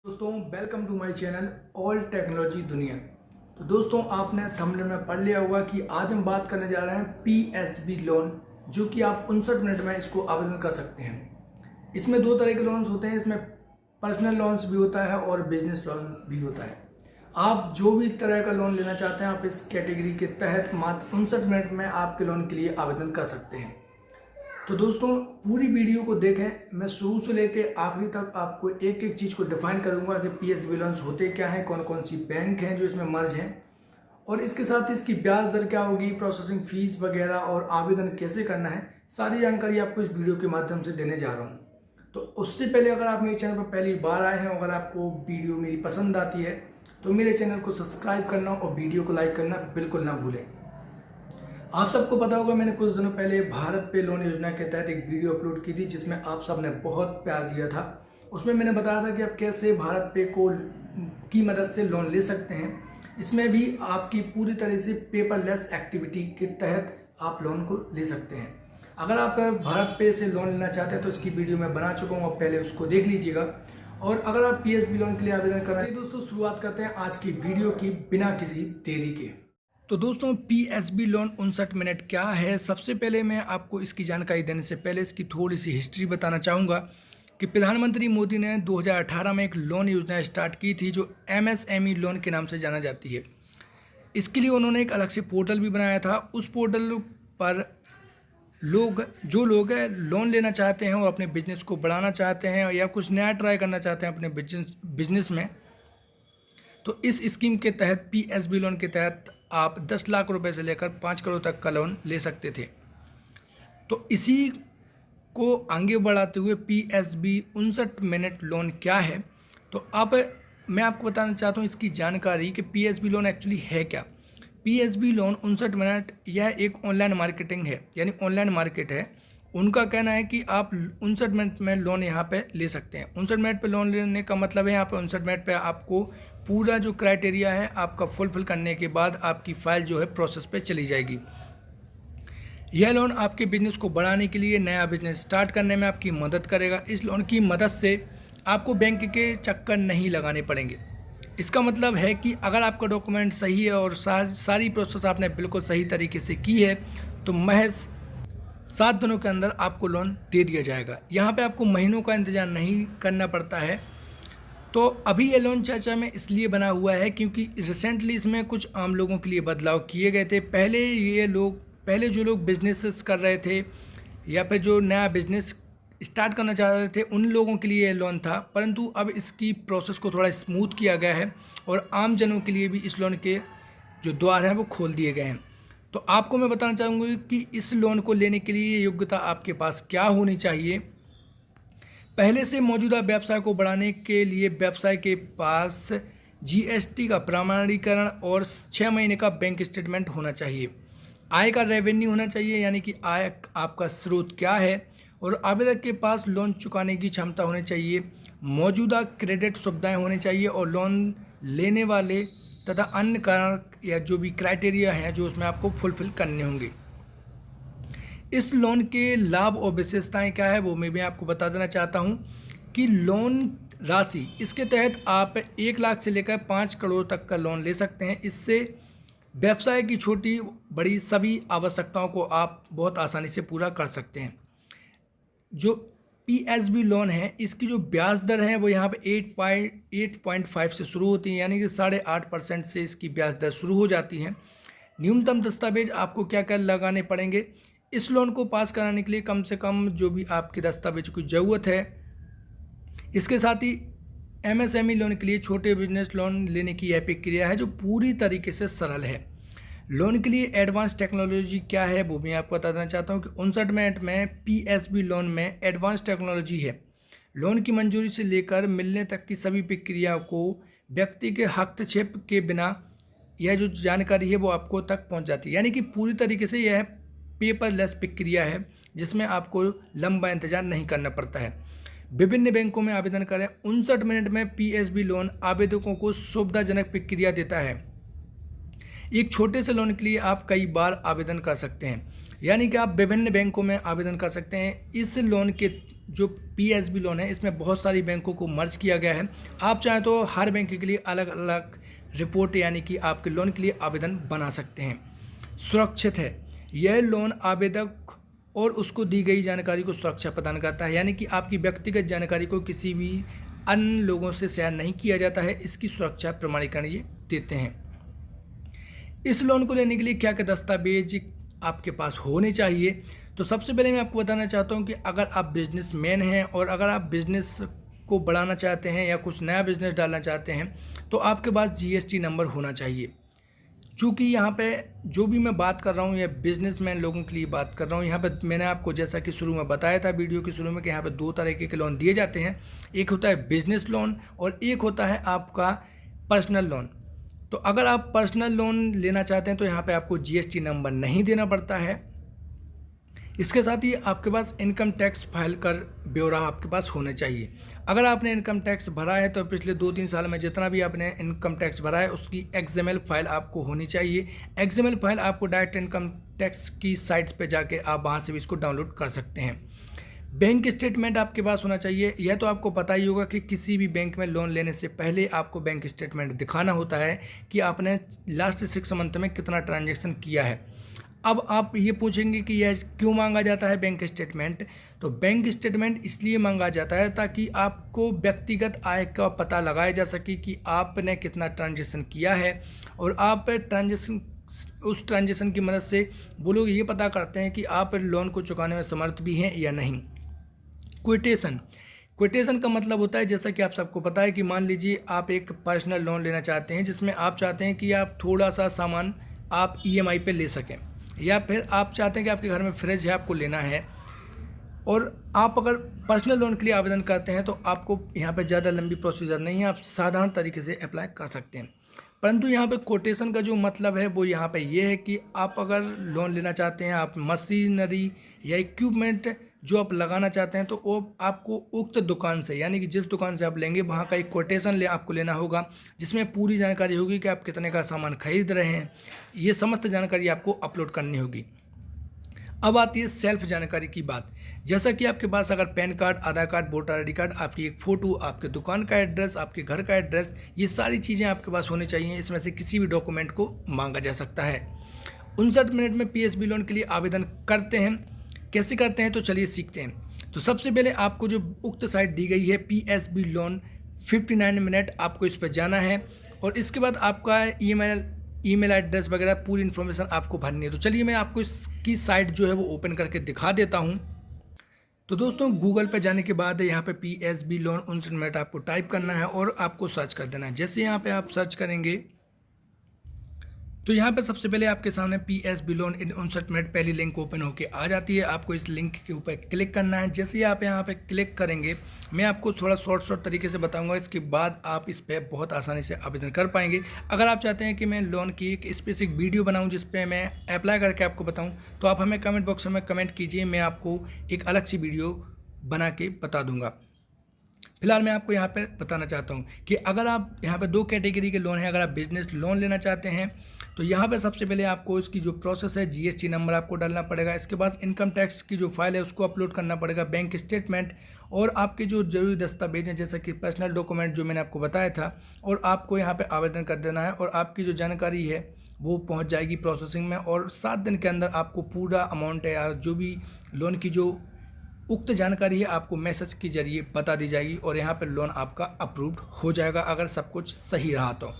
दोस्तों welcome to my channel all technology दुनिया। तो दोस्तों आपने थंबनेल में पढ़ लिया होगा कि आज हम बात करने जा रहे हैं पीएसबी लोन, जो कि आप 59 मिनट में इसको आवेदन कर सकते हैं। इसमें दो तरह के लोन्स होते हैं, इसमें पर्सनल लोन्स भी होता है और बिजनेस लोन भी होता है। आप जो भी तरह का लोन लेना चाहते हैं आप इस कैटेगरी के तहत मात्र 59 मिनट में आपके लोन के लिए आवेदन कर सकते हैं। तो दोस्तों पूरी वीडियो को देखें, मैं शुरू से लेके आखिरी तक आपको एक एक चीज़ को डिफाइन करूंगा कि पीएसबी लोन्स होते क्या हैं, कौन कौन सी बैंक हैं जो इसमें मर्ज हैं, और इसके साथ इसकी ब्याज दर क्या होगी, प्रोसेसिंग फीस वगैरह और आवेदन कैसे करना है, सारी जानकारी आपको इस वीडियो के माध्यम से देने जा रहा हूँ। तो उससे पहले अगर आप मेरे चैनल पर पहली बार आए हैं, अगर आपको वीडियो मेरी पसंद आती है तो मेरे चैनल को सब्सक्राइब करना और वीडियो को लाइक करना बिल्कुल ना भूलें। आप सबको पता होगा मैंने कुछ दिनों पहले भारत पे लोन योजना के तहत एक वीडियो अपलोड की थी जिसमें आप सब ने बहुत प्यार दिया था। उसमें मैंने बताया था कि आप कैसे भारत पे की मदद से लोन ले सकते हैं। इसमें भी आपकी पूरी तरह से पेपरलेस एक्टिविटी के तहत आप लोन को ले सकते हैं। अगर आप भारत पे से लोन लेना चाहते हैं तो इसकी वीडियो मैं बना चुका हूँ, पहले उसको देख लीजिएगा। और अगर आप पीएसबी लोन के लिए आवेदन कर रहे हैं दोस्तों, शुरुआत करते हैं आज की वीडियो की बिना किसी देरी के। तो दोस्तों पीएसबी लोन 59 मिनट क्या है, सबसे पहले मैं आपको इसकी जानकारी देने से पहले इसकी थोड़ी सी हिस्ट्री बताना चाहूँगा कि प्रधानमंत्री मोदी ने 2018 में एक लोन योजना स्टार्ट की थी जो एमएसएमई लोन के नाम से जाना जाती है। इसके लिए उन्होंने एक अलग से पोर्टल भी बनाया था। उस पोर्टल पर जो लोग लोन लेना चाहते हैं और अपने बिजनेस को बढ़ाना चाहते हैं या कुछ नया ट्राई करना चाहते हैं अपने बिजनेस में, तो इस स्कीम के तहत पीएसबी लोन के तहत आप 10 लाख रुपए से लेकर 5 करोड़ तक का लोन ले सकते थे। तो इसी को आगे बढ़ाते हुए पीएसबी 59 मिनट लोन क्या है, तो अब मैं आपको बताना चाहता हूँ इसकी जानकारी कि पीएसबी लोन एक्चुअली है क्या। पीएसबी लोन 59 मिनट यह एक ऑनलाइन मार्केटिंग है, यानी ऑनलाइन मार्केट है। उनका कहना है कि आप 59 मिनट में लोन यहाँ पे ले सकते हैं। 59 मिनट पे लोन लेने का मतलब है यहाँ पे 59 मिनट पे आपको पूरा जो क्राइटेरिया है आपका फुलफिल करने के बाद आपकी फ़ाइल जो है प्रोसेस पे चली जाएगी। यह लोन आपके बिजनेस को बढ़ाने के लिए, नया बिजनेस स्टार्ट करने में आपकी मदद करेगा। इस लोन की मदद से आपको बैंक के चक्कर नहीं लगाने पड़ेंगे। इसका मतलब है कि अगर आपका डॉक्यूमेंट सही है और सारी प्रोसेस आपने बिल्कुल सही तरीके से की है तो महज 7 दिनों के अंदर आपको लोन दे दिया जाएगा। यहाँ पे आपको महीनों का इंतज़ार नहीं करना पड़ता है। तो अभी ये लोन चर्चा में इसलिए बना हुआ है क्योंकि रिसेंटली इसमें कुछ आम लोगों के लिए बदलाव किए गए थे। पहले जो लोग बिजनेसेस कर रहे थे या फिर जो नया बिजनेस स्टार्ट करना चाह रहे थे उन लोगों के लिए ये लोन था, परंतु अब इसकी प्रोसेस को थोड़ा स्मूथ किया गया है और आम जनों के लिए भी इस लोन के जो द्वार हैं वो खोल दिए गए हैं। तो आपको मैं बताना चाहूँगी कि इस लोन को लेने के लिए योग्यता आपके पास क्या होनी चाहिए। पहले से मौजूदा व्यवसाय को बढ़ाने के लिए व्यवसाय के पास जीएसटी का प्रमाणीकरण और 6 महीने का बैंक स्टेटमेंट होना चाहिए। आय का रेवेन्यू होना चाहिए, यानी कि आय आपका स्रोत क्या है, और आवेदक के पास लोन चुकाने की क्षमता होनी चाहिए। मौजूदा क्रेडिट सुविधाएं होनी चाहिए और लोन लेने वाले तथा अन्य कारण या जो भी क्राइटेरिया हैं जो उसमें आपको फुलफिल करने होंगे। इस लोन के लाभ और विशेषताएं क्या है वो मैं आपको बता देना चाहता हूं कि लोन राशि इसके तहत आप 1 लाख से लेकर 5 करोड़ तक का लोन ले सकते हैं। इससे व्यवसाय की छोटी बड़ी सभी आवश्यकताओं को आप बहुत आसानी से पूरा कर सकते हैं। जो पीएसबी लोन है इसकी जो ब्याज दर है वो यहाँ पे 8.5 से शुरू होती है, यानी कि 8.5% से इसकी ब्याज दर शुरू हो जाती है। न्यूनतम दस्तावेज आपको क्या क्या लगाने पड़ेंगे इस लोन को पास कराने के लिए, कम से कम जो भी आपके दस्तावेज की ज़रूरत है। इसके साथ ही एमएसएमई लोन के लिए छोटे बिजनेस लोन लेने की यह प्रक्रिया है जो पूरी तरीके से सरल है। लोन के लिए एडवांस टेक्नोलॉजी क्या है वो भी आपको बता देना चाहता हूँ कि 59 मिनट में पीएसबी लोन में एडवांस टेक्नोलॉजी है। लोन की मंजूरी से लेकर मिलने तक की सभी प्रक्रिया को व्यक्ति के हस्तक्षेप के बिना यह जो जानकारी है वो आपको तक पहुँच जाती है, यानी कि पूरी तरीके से यह पेपरलेस प्रक्रिया है जिसमें आपको लंबा इंतजार नहीं करना पड़ता है। विभिन्न बैंकों में आवेदन करें। 59 मिनट में पीएसबी लोन आवेदकों को सुविधाजनक प्रक्रिया देता है। एक छोटे से लोन के लिए आप कई बार आवेदन कर सकते हैं। यानी कि आप विभिन्न बैंकों में आवेदन कर सकते हैं। इस लोन के जो पीएसबी लोन है इसमें बहुत सारी बैंकों को मर्ज किया गया है। आप चाहें तो हर बैंक के लिए अलग अलग रिपोर्ट यानी कि आपके लोन के लिए आवेदन बना सकते हैं। सुरक्षित है, यह लोन आवेदक और उसको दी गई जानकारी को सुरक्षा प्रदान करता है, यानी कि आपकी व्यक्तिगत जानकारी को किसी भी अन्य लोगों से शेयर नहीं किया जाता है। इसकी सुरक्षा प्रमाणीकरण ये देते हैं। इस लोन को लेने के लिए क्या क्या दस्तावेज आपके पास होने चाहिए, तो सबसे पहले मैं आपको बताना चाहता हूं कि अगर आप बिजनेसमैन हैं और अगर आप बिजनेस को बढ़ाना चाहते हैं या कुछ नया बिजनेस डालना चाहते हैं तो आपके पास जीएसटी नंबर होना चाहिए। चूँकि यहाँ पे जो भी मैं बात कर रहा हूँ ये बिजनेसमैन लोगों के लिए बात कर रहा हूँ। यहाँ पे मैंने आपको जैसा कि शुरू में बताया था वीडियो के शुरू में कि यहाँ पे दो तरीके के लोन दिए जाते हैं, एक होता है बिजनेस लोन और एक होता है आपका पर्सनल लोन। तो अगर आप पर्सनल लोन लेना चाहते हैं तो यहाँ पे आपको जीएसटी नंबर नहीं देना पड़ता है। इसके साथ ही आपके पास इनकम टैक्स फाइल कर ब्यौरा आपके पास होना चाहिए। अगर आपने इनकम टैक्स भरा है तो पिछले 2-3 साल में जितना भी आपने इनकम टैक्स भरा है उसकी एक्सएमएल फाइल आपको होनी चाहिए। एक्सएमएल फाइल आपको डायरेक्ट इनकम टैक्स की साइट्स पे जाके आप वहाँ से भी इसको डाउनलोड कर सकते हैं। बैंक स्टेटमेंट आपके पास होना चाहिए। यह तो आपको पता ही होगा कि किसी भी बैंक में लोन लेने से पहले आपको बैंक स्टेटमेंट दिखाना होता है कि आपने लास्ट 6 मंथ में कितना ट्रांजैक्शन किया है। अब आप ये पूछेंगे कि यह क्यों मांगा जाता है बैंक स्टेटमेंट, तो बैंक स्टेटमेंट इसलिए मांगा जाता है ताकि आपको व्यक्तिगत आय का पता लगाया जा सके कि आपने कितना ट्रांजैक्शन किया है और आप उस ट्रांजैक्शन की मदद से वो लोग ये पता करते हैं कि आप लोन को चुकाने में समर्थ भी हैं या नहीं। क्विटेशन का मतलब होता है, जैसा कि आप सबको पता है कि मान लीजिए आप एक पर्सनल लोन लेना चाहते हैं जिसमें आप चाहते हैं कि आप थोड़ा सा सामान आप ईएमआई पे ले सकें, या फिर आप चाहते हैं कि आपके घर में फ्रिज है आपको लेना है और आप अगर पर्सनल लोन के लिए आवेदन करते हैं तो आपको यहाँ पे ज़्यादा लंबी प्रोसीजर नहीं है, आप साधारण तरीके से अप्लाई कर सकते हैं। परंतु यहाँ पे कोटेशन का जो मतलब है वो यहाँ पे ये है कि आप अगर लोन लेना चाहते हैं, आप मशीनरी या इक्विपमेंट जो आप लगाना चाहते हैं तो वो आपको उक्त दुकान से यानी कि जिस दुकान से आप लेंगे वहाँ का एक कोटेशन आपको लेना होगा जिसमें पूरी जानकारी होगी कि आप कितने का सामान खरीद रहे हैं। ये समस्त जानकारी आपको अपलोड करनी होगी। अब आती है सेल्फ जानकारी की बात। जैसा कि आपके पास अगर पैन कार्ड, आधार कार्ड, वोटर आईडी कार्ड, आपकी एक फ़ोटो, आपके दुकान का एड्रेस, आपके घर का एड्रेस, ये सारी चीज़ें आपके पास होनी चाहिए। इसमें से किसी भी डॉक्यूमेंट को मांगा जा सकता है। 59 मिनट में पीएसबी लोन के लिए आवेदन करते हैं। कैसे करते हैं तो चलिए सीखते हैं। तो सबसे पहले आपको जो उक्त साइट दी गई है पीएसबी लोन 59 मिनट, आपको इस पर जाना है और इसके बाद आपका ईमेल एड्रेस वगैरह पूरी इन्फॉर्मेशन आपको भरनी है। तो चलिए मैं आपको इसकी साइट जो है वो ओपन करके दिखा देता हूँ। तो दोस्तों गूगल पे जाने के बाद यहाँ पे पीएसबी लोन 59 मिनट आपको टाइप करना है और आपको सर्च कर देना है। जैसे यहाँ पे आप सर्च करेंगे तो यहाँ पे सबसे पहले आपके सामने पीएसबी लोन इन 59 मिनट पहली लिंक ओपन होके आ जाती है। आपको इस लिंक के ऊपर क्लिक करना है। जैसे ही आप यहाँ पे क्लिक करेंगे मैं आपको थोड़ा शॉर्ट तरीके से बताऊंगा, इसके बाद आप इस पर बहुत आसानी से आवेदन कर पाएंगे। अगर आप चाहते हैं कि मैं लोन की एक स्पेसिफिक वीडियो बनाऊँ जिस पर मैं अप्लाई करके आपको बताऊँ तो आप हमें कमेंट बॉक्स में कमेंट कीजिए, मैं आपको एक अलग सी वीडियो बना के बता दूँगा। फिलहाल मैं आपको यहाँ पे बताना चाहता हूँ कि अगर आप यहाँ पे 2 कैटेगरी के लोन हैं। अगर आप बिजनेस लोन लेना चाहते हैं तो यहाँ पे सबसे पहले आपको इसकी जो प्रोसेस है जीएसटी नंबर आपको डालना पड़ेगा। इसके बाद इनकम टैक्स की जो फाइल है उसको अपलोड करना पड़ेगा, बैंक स्टेटमेंट और आपके जो जरूरी दस्तावेज हैं जैसा कि पर्सनल डॉक्यूमेंट जो मैंने आपको बताया था, और आपको यहाँ पर आवेदन कर देना है और आपकी जो जानकारी है वो पहुँच जाएगी प्रोसेसिंग में और 7 दिन के अंदर आपको पूरा अमाउंट है या जो भी लोन की जो उक्त जानकारी है आपको मैसेज के जरिए बता दी जाएगी और यहाँ पर लोन आपका अप्रूव्ड हो जाएगा अगर सब कुछ सही रहा तो।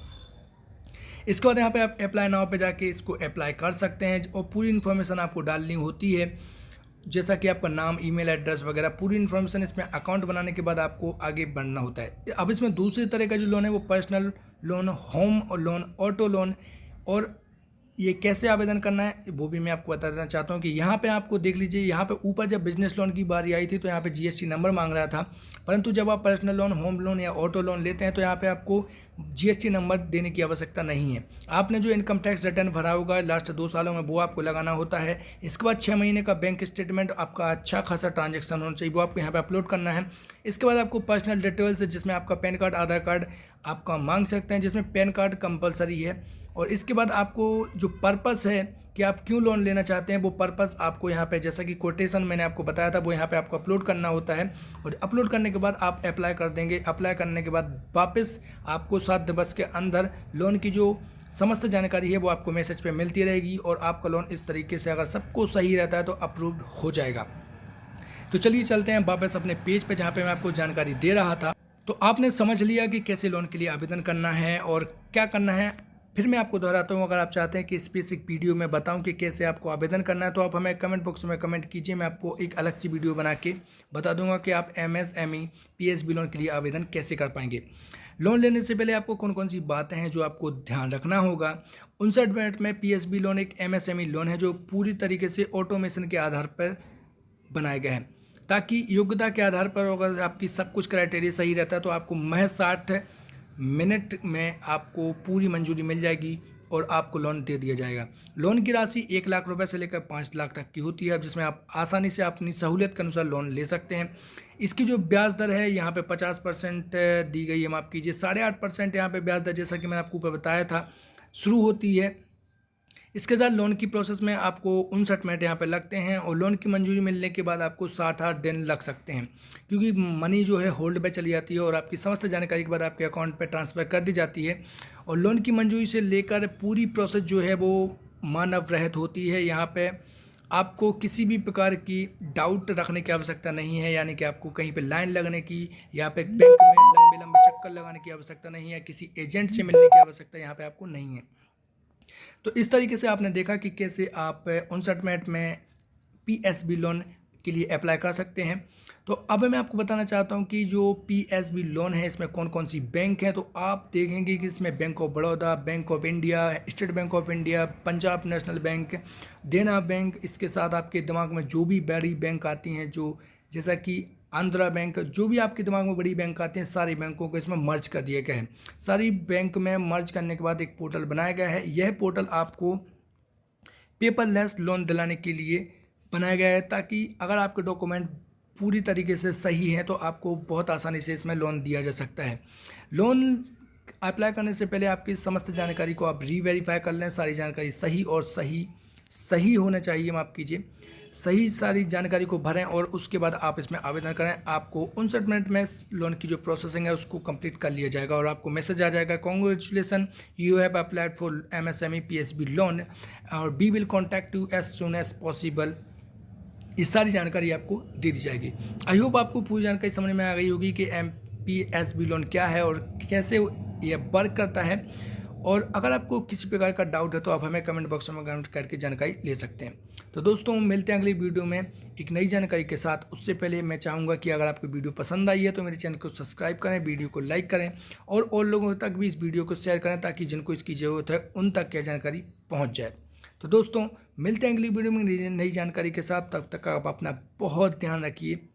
इसके बाद यहाँ पे आप अप्लाई नाउ पे जाके इसको अप्लाई कर सकते हैं और पूरी इन्फॉर्मेशन आपको डालनी होती है, जैसा कि आपका नाम, ईमेल एड्रेस वगैरह पूरी इन्फॉर्मेशन। इसमें अकाउंट बनाने के बाद आपको आगे बढ़ना होता है। अब इसमें दूसरी तरह का जो लोन है वो personal loan, home loan, auto loan, और ये कैसे आवेदन करना है वो भी मैं आपको बता देना चाहता हूँ कि यहाँ पे आपको देख लीजिए, यहाँ पे ऊपर जब बिजनेस लोन की बारी आई थी तो यहाँ पे जीएसटी नंबर मांग रहा था, परंतु जब आप पर्सनल लोन, होम लोन या ऑटो लोन लेते हैं तो यहाँ पे आपको जीएसटी नंबर देने की आवश्यकता नहीं है। आपने जो इनकम टैक्स रिटर्न भरा होगा लास्ट 2 सालों में वो आपको लगाना होता है। इसके बाद 6 महीने का बैंक स्टेटमेंट, आपका अच्छा खासा ट्रांजेक्शन होना चाहिए, वो आपको यहाँ पर अपलोड करना है। इसके बाद आपको पर्सनल डिटेल्स जिसमें आपका पैन कार्ड, आधार कार्ड आपका मांग सकते हैं, जिसमें पैन कार्ड कंपलसरी है और इसके बाद आपको जो पर्पस है कि आप क्यों लोन लेना चाहते हैं वो पर्पस आपको यहाँ पे, जैसा कि कोटेशन मैंने आपको बताया था, वो यहाँ पे आपको अपलोड करना होता है। और अपलोड करने के बाद आप अप्लाई कर देंगे। अप्लाई करने के बाद वापस आपको 7 दिवस के अंदर लोन की जो समस्त जानकारी है वो आपको मैसेज पे मिलती रहेगी और आपका लोन इस तरीके से अगर सब कुछ सही रहता है तो अप्रूव्ड हो जाएगा। तो चलिए चलते हैं वापस अपने पेज पे जहाँ पे मैं आपको जानकारी दे रहा था। तो आपने समझ लिया कि कैसे लोन के लिए आवेदन करना है और क्या करना है। फिर मैं आपको दोहराता हूँ, अगर आप चाहते हैं कि स्पेसिफिक वीडियो में बताऊँ कि कैसे आपको आवेदन करना है तो आप हमें कमेंट बॉक्स में कमेंट कीजिए। मैं आपको एक अलग सी वीडियो बना के बता दूंगा कि आप MSME PSB लोन के लिए आवेदन कैसे कर पाएंगे। लोन लेने से पहले आपको कौन कौन सी बातें हैं जो आपको ध्यान रखना होगा। 59 मिनट में PSB लोन एक MSME लोन है जो पूरी तरीके से ऑटोमेशन के आधार पर बनाया गया है, ताकि योग्यता के आधार पर अगर आपकी सब कुछ क्राइटेरिया सही रहता है तो आपको महज 60 मिनट में आपको पूरी मंजूरी मिल जाएगी और आपको लोन दे दिया जाएगा। लोन की राशि 1 लाख रुपए से लेकर 5 लाख तक की होती है, जिसमें आप आसानी से अपनी सहूलियत के अनुसार लोन ले सकते हैं। इसकी जो ब्याज दर है यहाँ पे 50% दी गई है, माफ़ कीजिए 8.5% यहाँ पे ब्याज दर, जैसा कि मैंने आपको ऊपर बताया था, शुरू होती है। इसके साथ लोन की प्रोसेस में आपको 59 मिनट यहाँ पे लगते हैं और लोन की मंजूरी मिलने के बाद आपको 60 दिन लग सकते हैं, क्योंकि मनी जो है होल्ड पे चली जाती है और आपकी समस्त जानकारी के बाद आपके अकाउंट पे ट्रांसफ़र कर दी जाती है। और लोन की मंजूरी से लेकर पूरी प्रोसेस जो है वो मानव रहित होती है। यहाँ पे आपको किसी भी प्रकार की डाउट रखने की आवश्यकता नहीं है, यानी कि आपको कहीं पे लाइन लगने की या पे बैंक में लंबे लंबे चक्कर लगाने की आवश्यकता नहीं है, किसी एजेंट से मिलने की आवश्यकता यहाँ पे आपको नहीं है। तो इस तरीके से आपने देखा कि कैसे आप 59 मिनट में PSB लोन के लिए अप्लाई कर सकते हैं। तो अब मैं आपको बताना चाहता हूं कि जो PSB लोन है इसमें कौन कौन सी बैंक हैं। तो आप देखेंगे कि इसमें bank of Baroda, bank of India, state bank of India, Punjab national bank, देना बैंक, इसके साथ आपके दिमाग में जो भी बड़ी बैंक आती हैं, जो जैसा कि आंध्रा बैंक, जो भी आपके दिमाग में बड़ी बैंक आती हैं, सारी बैंकों को इसमें मर्ज कर दिया गया है। सारी बैंक में मर्ज करने के बाद एक पोर्टल बनाया गया है। यह पोर्टल आपको पेपरलेस लोन दिलाने के लिए बनाया गया है, ताकि अगर आपके डॉक्यूमेंट पूरी तरीके से सही हैं तो आपको बहुत आसानी से इसमें लोन दिया जा सकता है। लोन अप्लाई करने से पहले आपकी समस्त जानकारी को आप रीवेरीफाई कर लें। सारी जानकारी सही और सही होना चाहिए, माफ़ कीजिए, सही सारी जानकारी को भरें और उसके बाद आप इसमें आवेदन करें। आपको 59 मिनट में लोन की जो प्रोसेसिंग है उसको कंप्लीट कर लिया जाएगा और आपको मैसेज आ जाएगा, congratulation, you have applied for MSME PSB loan और we will contact you as soon as possible. ये सारी जानकारी आपको दे दी जाएगी। आई होप आपको पूरी जानकारी समझ में आ गई होगी कि PSB लोन क्या है और कैसे ये वर्क करता है। और अगर आपको किसी प्रकार का डाउट है तो आप हमें कमेंट बॉक्स में कमेंट करके जानकारी ले सकते हैं। तो दोस्तों मिलते हैं अगली वीडियो में एक नई जानकारी के साथ। उससे पहले मैं चाहूँगा कि अगर आपको वीडियो पसंद आई है तो मेरे चैनल को सब्सक्राइब करें, वीडियो को लाइक करें और लोगों तक भी इस वीडियो को शेयर करें, ताकि जिनको इसकी ज़रूरत है उन तक यह जानकारी पहुँच जाए। तो दोस्तों मिलते हैं अगली वीडियो में नई जानकारी के साथ। तब तक आप अपना बहुत ध्यान रखिए।